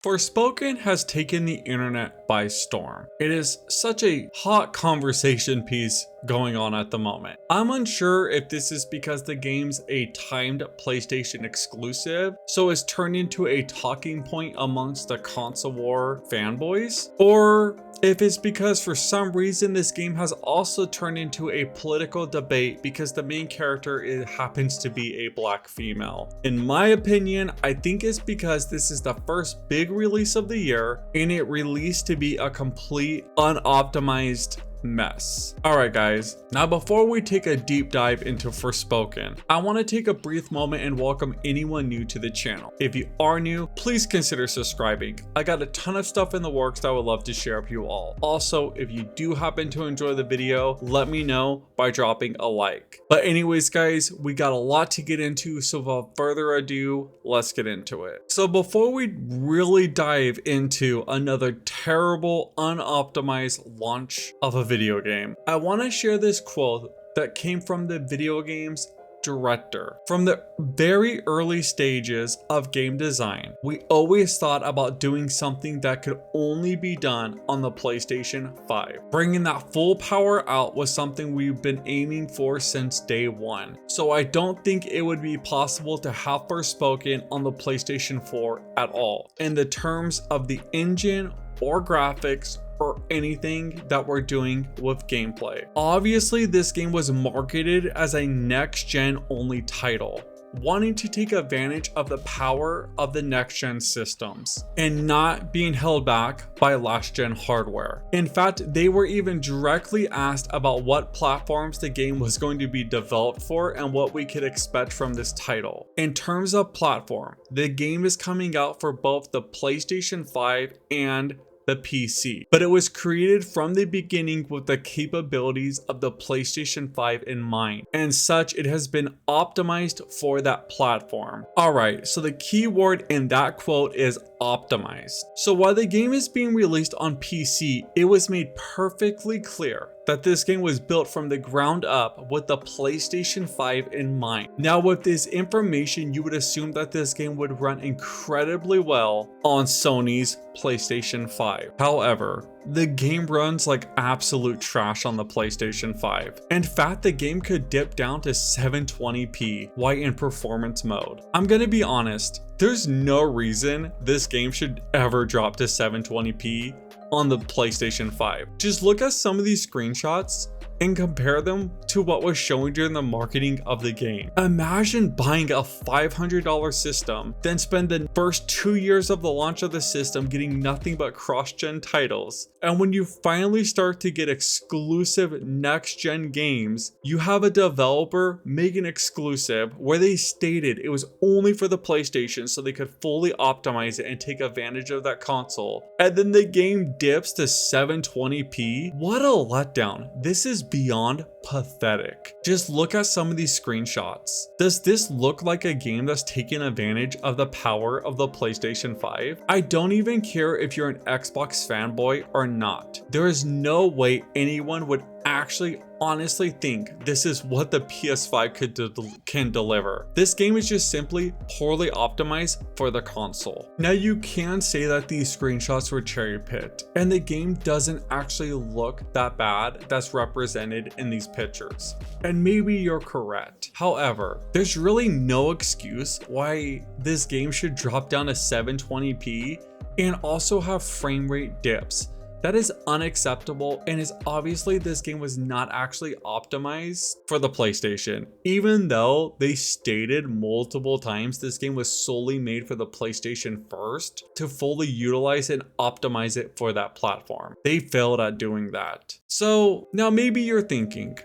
Forspoken has taken the internet by storm. It is such a hot conversation piece going on at the moment. I'm unsure if this is because the game's a timed PlayStation exclusive, so it's turned into a talking point amongst the console war fanboys, or if it's because for some reason this game has also turned into a political debate because the main character happens to be a black female. In my opinion, I think it's because this is the first big release of the year and it released to be a complete unoptimized mess. Alright guys, now before we take a deep dive into Forspoken, I want to take a brief moment and welcome anyone new to the channel. If you are new, please consider subscribing. I got a ton of stuff in the works that I would love to share with you all. Also, if you do happen to enjoy the video, let me know by dropping a like. But anyways guys, we got a lot to get into, so without further ado, let's get into it. So before we really dive into another terrible unoptimized launch of a video game, I want to share this quote that came from the video game's director. From the very early stages of game design, we always thought about doing something that could only be done on the PlayStation 5. Bringing that full power out was something we've been aiming for since day one. So I don't think it would be possible to have Forspoken on the PlayStation 4 at all, in the terms of the engine or graphics or anything that we're doing with gameplay. Obviously, this game was marketed as a next-gen only title, wanting to take advantage of the power of the next-gen systems and not being held back by last-gen hardware. In fact, they were even directly asked about what platforms the game was going to be developed for and what we could expect from this title. In terms of platform, the game is coming out for both the PlayStation 5 and the PC, but it was created from the beginning with the capabilities of the PlayStation 5 in mind, and such it has been optimized for that platform. Alright, so the key word in that quote is optimized. So while the game is being released on PC, it was made perfectly clear that this game was built from the ground up with the PlayStation 5 in mind. Now with this information, you would assume that this game would run incredibly well on Sony's PlayStation 5. However, the game runs like absolute trash on the PlayStation 5. In fact, the game could dip down to 720p while in performance mode. I'm gonna be honest, there's no reason this game should ever drop to 720p on the PlayStation 5. Just look at some of these screenshots and compare them to what was shown during the marketing of the game. Imagine buying a $500 system, then spend the first 2 years of the launch of the system getting nothing but cross-gen titles. And when you finally start to get exclusive next-gen games, you have a developer make an exclusive where they stated it was only for the PlayStation so they could fully optimize it and take advantage of that console. And then the game dips to 720p. What a letdown. This is beyond pathetic. Just look at some of these screenshots. Does this look like a game that's taking advantage of the power of the PlayStation 5? I don't even care if you're an Xbox fanboy or not. There is no way anyone would actually honestly think this is what the PS5 can deliver. This game is just simply poorly optimized for the console. Now you can say that these screenshots were cherry picked and the game doesn't actually look that bad that's represented in these pictures. And maybe you're correct. However, there's really no excuse why this game should drop down to 720p and also have frame rate dips. That is unacceptable, and is obviously this game was not actually optimized for the PlayStation. Even though they stated multiple times this game was solely made for the PlayStation first to fully utilize and optimize it for that platform. They failed at doing that. So now maybe you're thinking,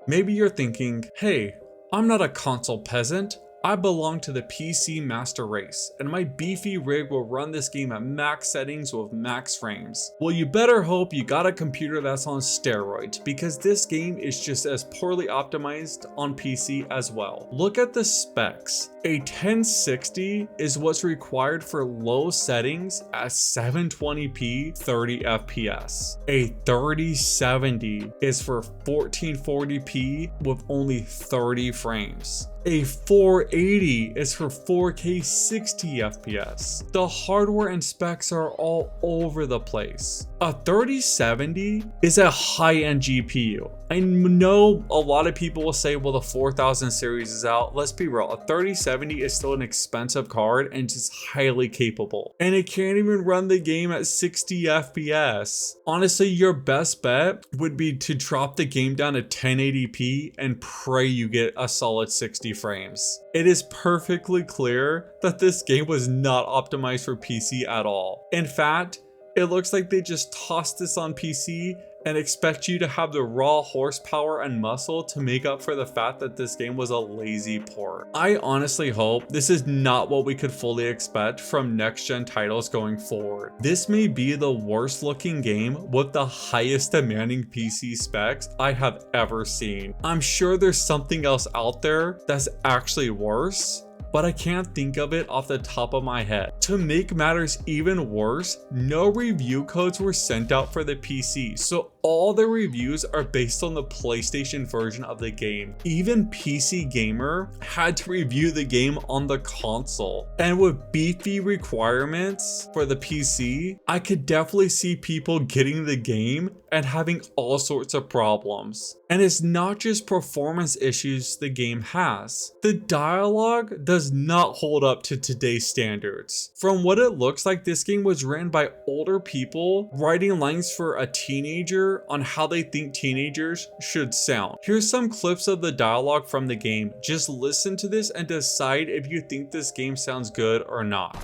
hey, I'm not a console peasant. I belong to the PC master race, and my beefy rig will run this game at max settings with max frames. Well, you better hope you got a computer that's on steroids, because this game is just as poorly optimized on PC as well. Look at the specs. A 1060 is what's required for low settings at 720p 30 FPS. A 3070 is for 1440p with only 30 frames. A 480 is for 4K 60 FPS. The hardware and specs are all over the place. A 3070 is a high-end GPU. I know a lot of people will say, well, the 4000 series is out. Let's be real, a 3070 is still an expensive card and just highly capable. And it can't even run the game at 60 FPS. Honestly, your best bet would be to drop the game down to 1080p and pray you get a solid 60 frames. It is perfectly clear that this game was not optimized for PC at all. In fact, it looks like they just tossed this on PC and expect you to have the raw horsepower and muscle to make up for the fact that this game was a lazy port. I honestly hope this is not what we could fully expect from next-gen titles going forward. This may be the worst looking game with the highest demanding PC specs I have ever seen. I'm sure there's something else out there that's actually worse, but I can't think of it off the top of my head. To make matters even worse, no review codes were sent out for the PC, so all the reviews are based on the PlayStation version of the game. Even PC Gamer had to review the game on the console. And with beefy requirements for the PC, I could definitely see people getting the game and having all sorts of problems. And it's not just performance issues the game has. The dialogue does not hold up to today's standards. From what it looks like, this game was written by older people writing lines for a teenager on how they think teenagers should sound. Here's some clips of the dialogue from the game. Just listen to this and decide if you think this game sounds good or not.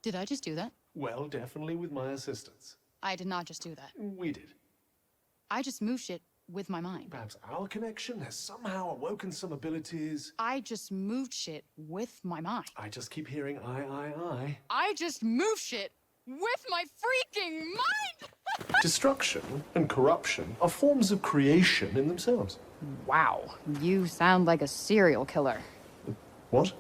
Did I just do that? Well, definitely with my assistance. I did not just do that. We did. I just moved shit with my mind. Perhaps our connection has somehow awoken some abilities. I just moved shit with my mind. I just keep hearing I. I just moved shit with my freaking mind! Destruction and corruption are forms of creation in themselves. Wow, you sound like a serial killer. What?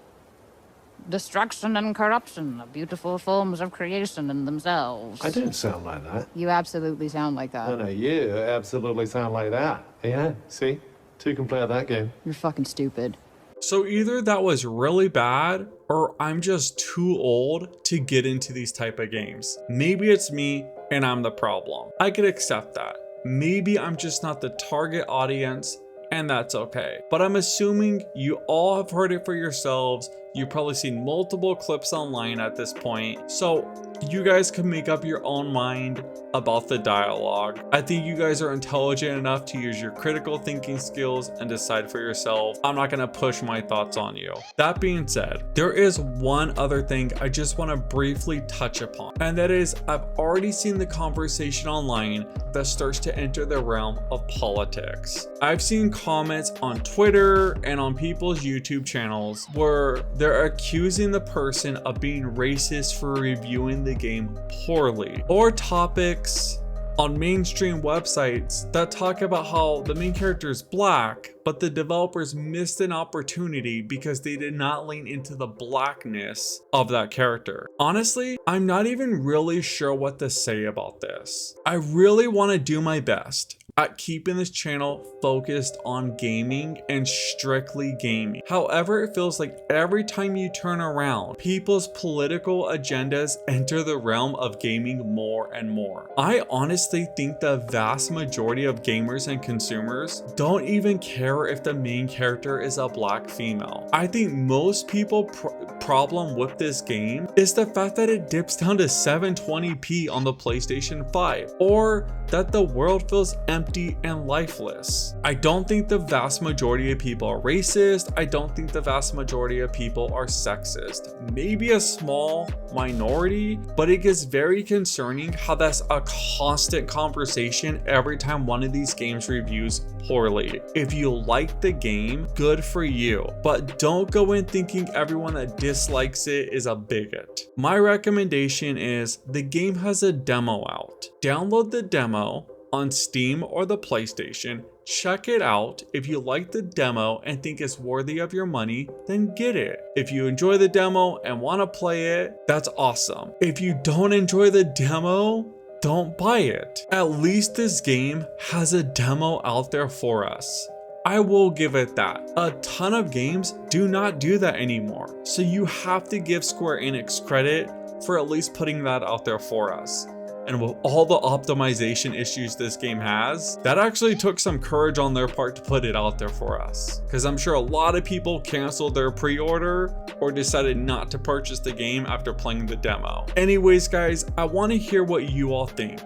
Destruction and corruption are beautiful forms of creation in themselves. I don't sound like that. You absolutely sound like that. No, you absolutely sound like that. Yeah, see? Two can play at that game. You're fucking stupid. So either that was really bad or I'm just too old to get into these type of games. Maybe it's me and I'm the problem. I could accept that. Maybe I'm just not the target audience and that's okay. But I'm assuming you all have heard it for yourselves. You've probably seen multiple clips online at this point, so you guys can make up your own mind about the dialogue. I think you guys are intelligent enough to use your critical thinking skills and decide for yourself. I'm not gonna push my thoughts on you. That being said, there is one other thing I just wanna briefly touch upon, and that is I've already seen the conversation online that starts to enter the realm of politics. I've seen comments on Twitter and on people's YouTube channels where they're accusing the person of being racist for reviewing the game poorly, or topics on mainstream websites that talk about how the main character is black, but the developers missed an opportunity because they did not lean into the blackness of that character. Honestly, I'm not even really sure what to say about this. I really want to do my best at keeping this channel focused on gaming and strictly gaming. However, it feels like every time you turn around, people's political agendas enter the realm of gaming more and more. I honestly think the vast majority of gamers and consumers don't even care if the main character is a black female. I think most people's problem with this game is the fact that it dips down to 720p on the PlayStation 5, or that the world feels empty and lifeless. I don't think the vast majority of people are racist. I don't think the vast majority of people are sexist. Maybe a small minority, but it gets very concerning how that's a constant conversation every time one of these games reviews poorly. If you like the game, good for you, but don't go in thinking everyone that dislikes it is a bigot. My recommendation is the game has a demo out. Download the demo on Steam or the PlayStation, check it out. If you like the demo and think it's worthy of your money, then get it. If you enjoy the demo and want to play it, that's awesome. If you don't enjoy the demo, don't buy it. At least this game has a demo out there for us. I will give it that. A ton of games do not do that anymore. So you have to give Square Enix credit for at least putting that out there for us. And with all the optimization issues this game has, that actually took some courage on their part to put it out there for us. Because I'm sure a lot of people canceled their pre-order or decided not to purchase the game after playing the demo. Anyways guys, I want to hear what you all think.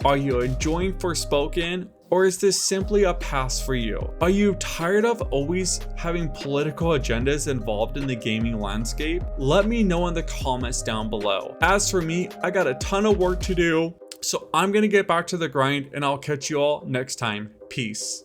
Are you enjoying Forspoken? Or is this simply a pass for you? Are you tired of always having political agendas involved in the gaming landscape? Let me know in the comments down below. As for me, I got a ton of work to do, so I'm gonna get back to the grind and I'll catch you all next time. Peace.